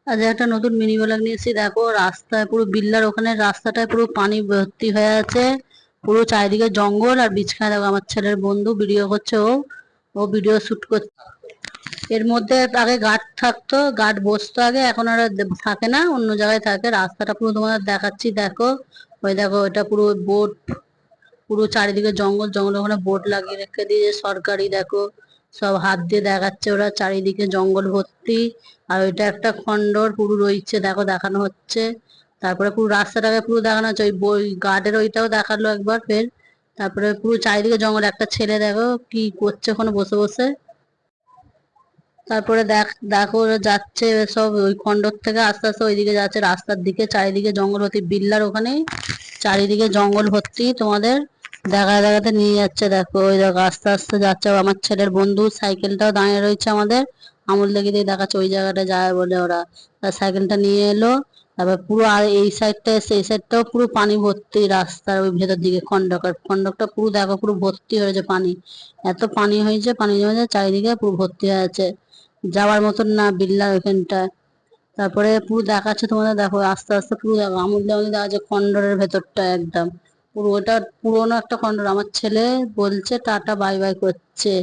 আজ একটা নতুন মিনি ব্লগ নিয়ে এসেছি। দেখো রাস্তায় পুরো বিল্লার ওখানে রাস্তাটায় পুরো পানি ভর্তি হয়ে আছে। পুরো চারিদিকে জঙ্গল আর বিছখানা। দেখো আমার ছেলের বন্ধু ভিডিও করছে, ও ভিডিও শুট করছে। এর মধ্যে আগে গার্ড থাকতো, গার্ড বসতো আগে, এখন আর থাকে না, অন্য জায়গায় থাকে। রাস্তাটা পুরো তোমাদের দেখাচ্ছি, দেখো। ওই দেখো এটা পুরো বোট, পুরো চারিদিকে জঙ্গল জঙ্গল, ওখানে বোট লাগিয়ে রেখে দিয়েছে সরকারি। দেখো সব হাত দিয়ে দেখাচ্ছে ওরা, চারিদিকে জঙ্গল ভর্তি। আর ওইটা একটা খন্ডর পুরো রয়েছে, দেখো দেখানো হচ্ছে। তারপরে পুরো রাস্তাটাকে পুরো দেখানো হচ্ছে, ওই বই গার্ডের ওইটাও দেখালো একবার ফের। তারপরে পুরো চারিদিকে জঙ্গল। একটা ছেলে দেখো কি করছে ওখানে বসে বসে। তারপরে দেখো ওরা যাচ্ছে সব ওই খন্ডর থেকে আস্তে আস্তে ওইদিকে যাচ্ছে রাস্তার দিকে। চারিদিকে জঙ্গল ভর্তি, বিল্লার ওখানেই চারিদিকে জঙ্গল ভর্তি। তোমাদের দেখাতে দেখাতে নিয়ে যাচ্ছে। দেখো ওই দেখো আস্তে আস্তে যাচ্ছে। আমার ছেলের বন্ধু সাইকেলটাও দাঁড়িয়ে রয়েছে আমাদের, আমুল লেগে দিয়ে দেখাচ্ছে ওই জায়গাটা যায় বলে ওরা। তার সাইকেলটা নিয়ে এলো। তারপর পুরো আর এই সাইডটা সেই সাইডটাও পুরো পানি ভর্তি, রাস্তার ওই ভেতর দিকে খন্ডকটা পুরো দেখো পুরো ভর্তি হয়েছে পানি। এত পানি হয়েছে, পানি জমেছে চারিদিকে পুরো ভর্তি হয়ে আছে, যাওয়ার মতন না বিল্লার ওইখানটা। তারপরে পুরো দেখাচ্ছে তোমাদের, দেখো আস্তে আস্তে পুরো দেখো আমুল দেওয়ালি দেখা যাচ্ছে খন্ডরের ভেতরটা একদম। পুরো ওটা পুরোনো একটা খন্ডর। আমার ছেলে বলছে টাটা বাই বাই করছে।